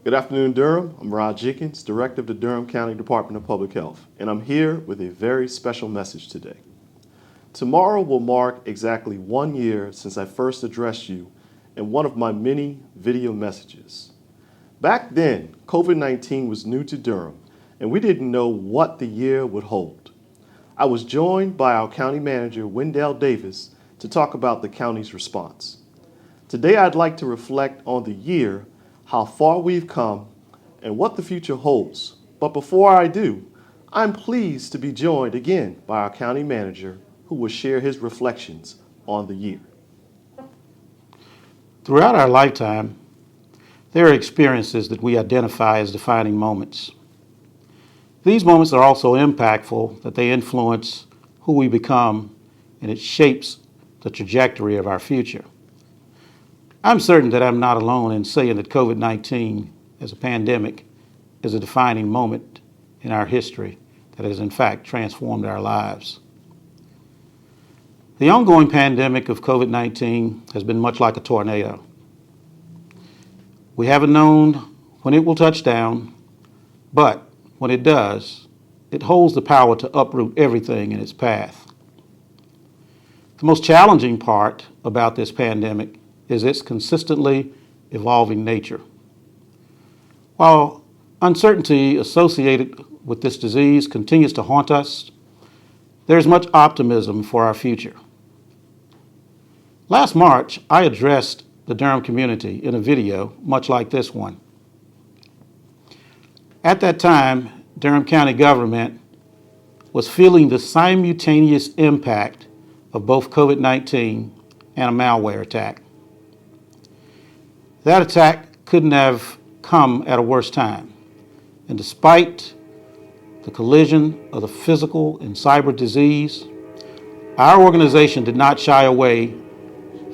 Good afternoon, Durham. I'm Jenkins, Director of the Durham County Department of Public Health, and I'm here with a very special message today. Tomorrow will mark exactly 1 year since I first addressed you in one of my many video messages. Back then, COVID-19 was new to Durham, and we didn't know what the year would hold. I was joined by our County Manager Wendell Davis to talk about the county's response. Today, I'd like to reflect on the year, how far we've come, and what the future holds. But before I do, I'm pleased to be joined again by our County Manager, who will share his reflections on the year. Throughout our lifetime, there are experiences that we identify as defining moments. These moments are also impactful, that they influence who we become, and it shapes the trajectory of our future. I'm certain that I'm not alone in saying that COVID-19 as a pandemic is a defining moment in our history that has in fact transformed our lives. The ongoing pandemic of COVID-19 has been much like a tornado. We haven't known when it will touch down, but when it does, it holds the power to uproot everything in its path. The most challenging part about this pandemic is its consistently evolving nature. While uncertainty associated with this disease continues to haunt us, there is much optimism for our future. Last March, I addressed the Durham community in a video much like this one. At that time, Durham County government was feeling the simultaneous impact of both COVID-19 and a malware attack. That attack couldn't have come at a worse time. And despite the collision of the physical and cyber disease, our organization did not shy away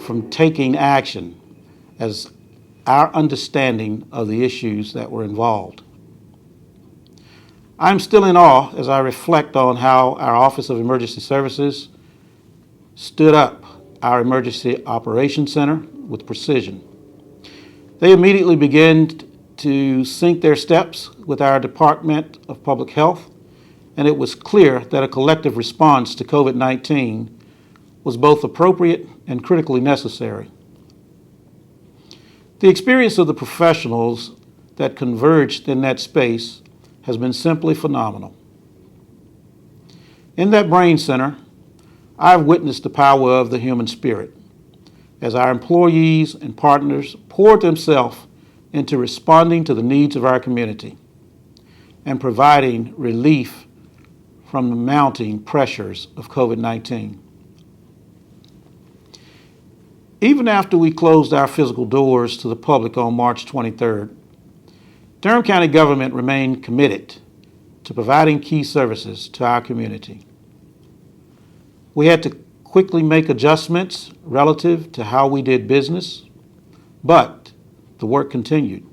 from taking action as our understanding of the issues that were involved. I'm still in awe as I reflect on how our Office of Emergency Services stood up our Emergency Operations Center with precision. They immediately began to sync their steps with our Department of Public Health, and it was clear that a collective response to COVID-19 was both appropriate and critically necessary. The experience of the professionals that converged in that space has been simply phenomenal. In that brain center, I've witnessed the power of the human spirit as our employees and partners poured themselves into responding to the needs of our community and providing relief from the mounting pressures of COVID-19. Even after we closed our physical doors to the public on March 23rd, Durham County government remained committed to providing key services to our community. We had to quickly make adjustments relative to how we did business, but the work continued.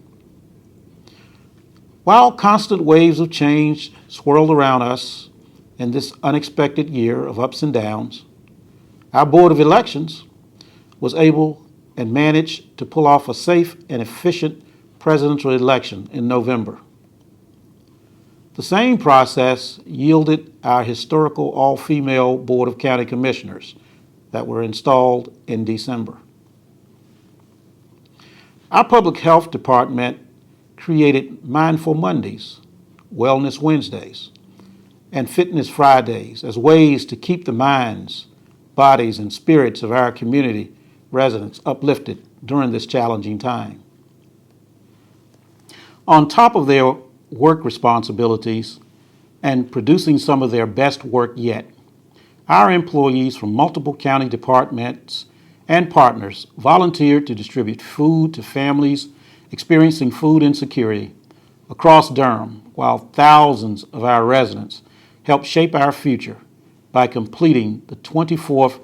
While constant waves of change swirled around us in this unexpected year of ups and downs, our Board of Elections was able and managed to pull off a safe and efficient presidential election in November. The same process yielded our historical all-female Board of County Commissioners that were installed in December. Our Public Health Department created Mindful Mondays, Wellness Wednesdays, and Fitness Fridays as ways to keep the minds, bodies, and spirits of our community residents uplifted during this challenging time. On top of their work responsibilities and producing some of their best work yet, our employees from multiple county departments and partners volunteered to distribute food to families experiencing food insecurity across Durham, while thousands of our residents helped shape our future by completing the 24th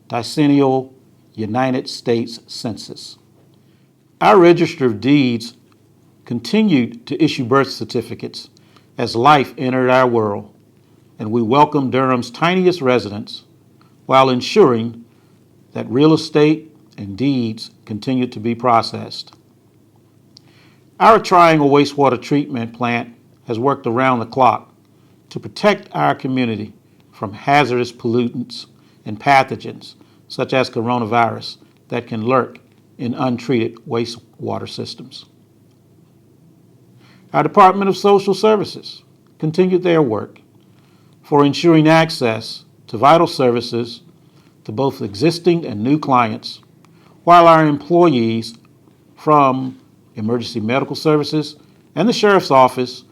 decennial United States Census. Our Register of Deeds continued to issue birth certificates as life entered our world, and we welcomed Durham's tiniest residents while ensuring that real estate and deeds continued to be processed. Our Triangle wastewater treatment plant has worked around the clock to protect our community from hazardous pollutants and pathogens such as coronavirus that can lurk in untreated wastewater systems. Our Department of Social Services continued their work for ensuring access to vital services to both existing and new clients, while our employees from Emergency Medical Services and the Sheriff's Office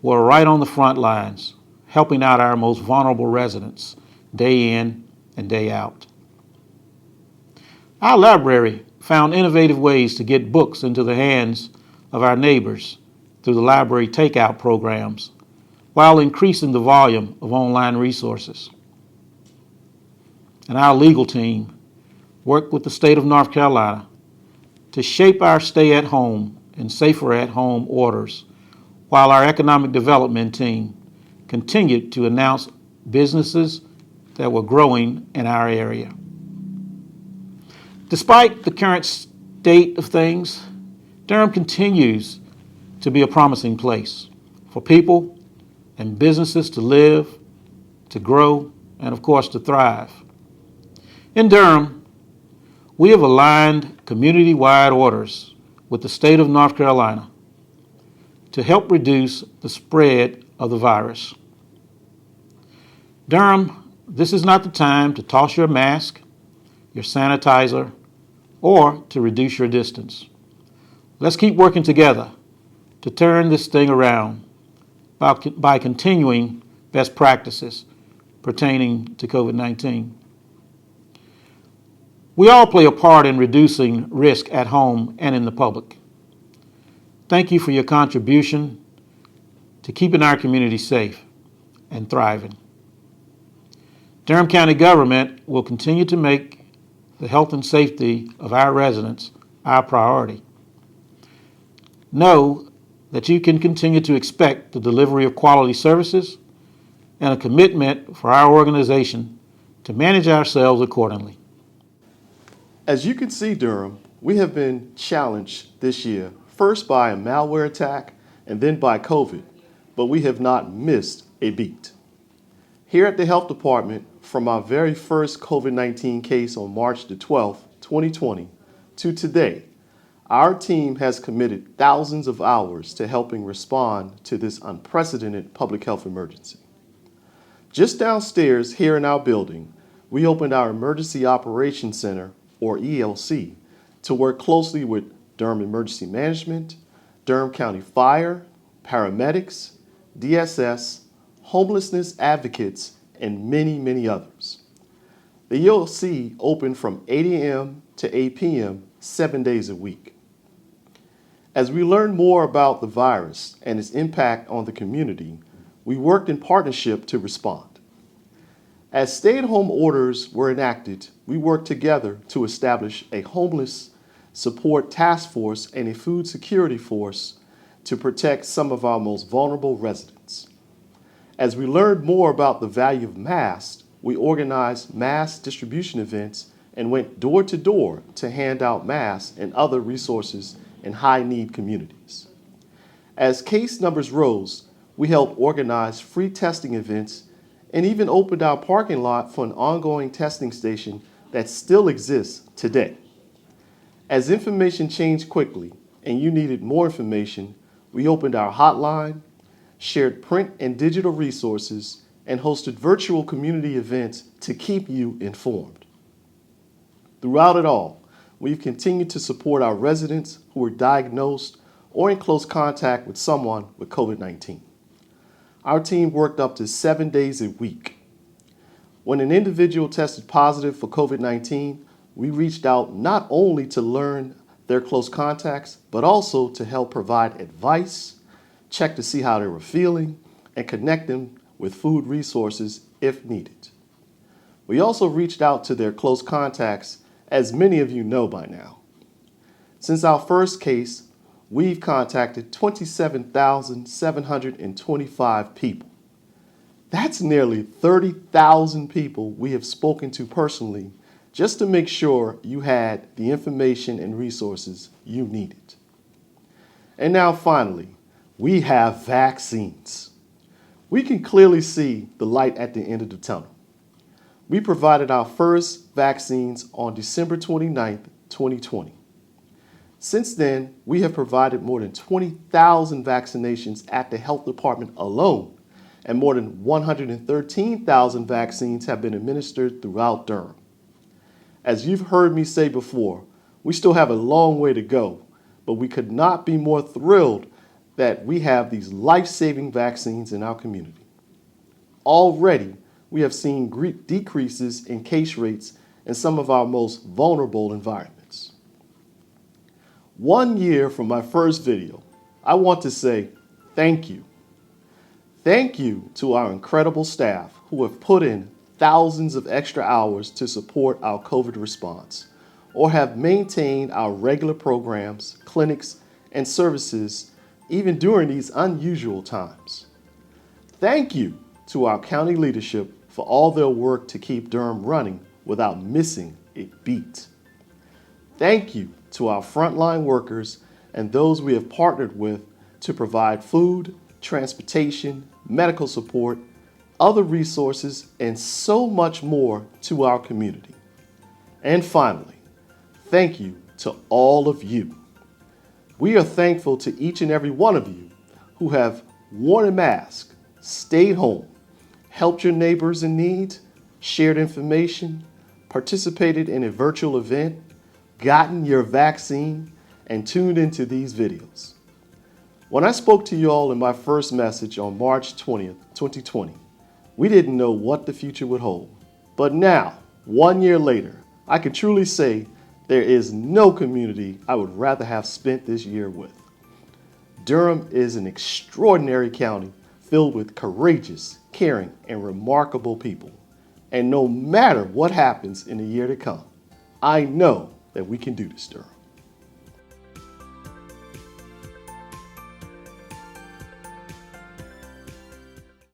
were right on the front lines, helping out our most vulnerable residents day in and day out. Our library found innovative ways to get books into the hands of our neighbors through the library takeout programs, while increasing the volume of online resources. And our legal team worked with the state of North Carolina to shape our stay-at-home and safer-at-home orders, while our economic development team continued to announce businesses that were growing in our area. Despite the current state of things, Durham continues to be a promising place for people and businesses to live, to grow, and of course to thrive. In Durham, we have aligned community-wide orders with the state of North Carolina to help reduce the spread of the virus. Durham, this is not the time to toss your mask, your sanitizer, or to reduce your distance. Let's keep working together to turn this thing around by continuing best practices pertaining to COVID-19. We all play a part in reducing risk at home and in the public. Thank you for your contribution to keeping our community safe and thriving. Durham County government will continue to make the health and safety of our residents our priority. Know that you can continue to expect the delivery of quality services and a commitment for our organization to manage ourselves accordingly. As you can see, Durham, we have been challenged this year, first by a malware attack and then by COVID, but we have not missed a beat. Here at the Health Department, from our very first COVID-19 case on March the 12th, 2020, to today, our team has committed thousands of hours to helping respond to this unprecedented public health emergency. Just downstairs here in our building, we opened our Emergency Operations Center, or ELC, to work closely with Durham Emergency Management, Durham County Fire, paramedics, DSS, homelessness advocates, and many, many others. The ELC opened from 8 a.m. to 8 p.m. 7 days a week. As we learned more about the virus and its impact on the community, we worked in partnership to respond. As stay-at-home orders were enacted, we worked together to establish a homeless support task force and a food security force to protect some of our most vulnerable residents. As we learned more about the value of masks, we organized mass distribution events and went door to door to hand out masks and other resources in high-need communities. As case numbers rose, we helped organize free testing events and even opened our parking lot for an ongoing testing station that still exists today. As information changed quickly and you needed more information, we opened our hotline, shared print and digital resources, and hosted virtual community events to keep you informed. Throughout it all, we've continued to support our residents who were diagnosed or in close contact with someone with COVID-19. Our team worked up to 7 days a week. When an individual tested positive for COVID-19, we reached out not only to learn their close contacts, but also to help provide advice, check to see how they were feeling, and connect them with food resources if needed. We also reached out to their close contacts, as many of you know by now. Since our first case, we've contacted 27,725 people. That's nearly 30,000 people we have spoken to personally just to make sure you had the information and resources you needed. And now finally, we have vaccines. We can clearly see the light at the end of the tunnel. We provided our first vaccines on December 29th, 2020. Since then, we have provided more than 20,000 vaccinations at the health department alone, and more than 113,000 vaccines have been administered throughout Durham. As you've heard me say before, we still have a long way to go, but we could not be more thrilled that we have these life-saving vaccines in our community. Already, we have seen decreases in case rates in some of our most vulnerable environments. 1 year from my first video, I want to say thank you. Thank you to our incredible staff who have put in thousands of extra hours to support our COVID response, or have maintained our regular programs, clinics, and services even during these unusual times. Thank you to our county leadership for all their work to keep Durham running without missing a beat. Thank you to our frontline workers and those we have partnered with to provide food, transportation, medical support, other resources, and so much more to our community. And finally, thank you to all of you. We are thankful to each and every one of you who have worn a mask, stayed home, helped your neighbors in need, shared information, participated in a virtual event, gotten your vaccine, and tuned into these videos. When I spoke to you all in my first message on March 20th, 2020, we didn't know what the future would hold. But now, 1 year later, I can truly say there is no community I would rather have spent this year with. Durham is an extraordinary county filled with courageous, caring, and remarkable people. And no matter what happens in the year to come, I know that we can do this, Durham.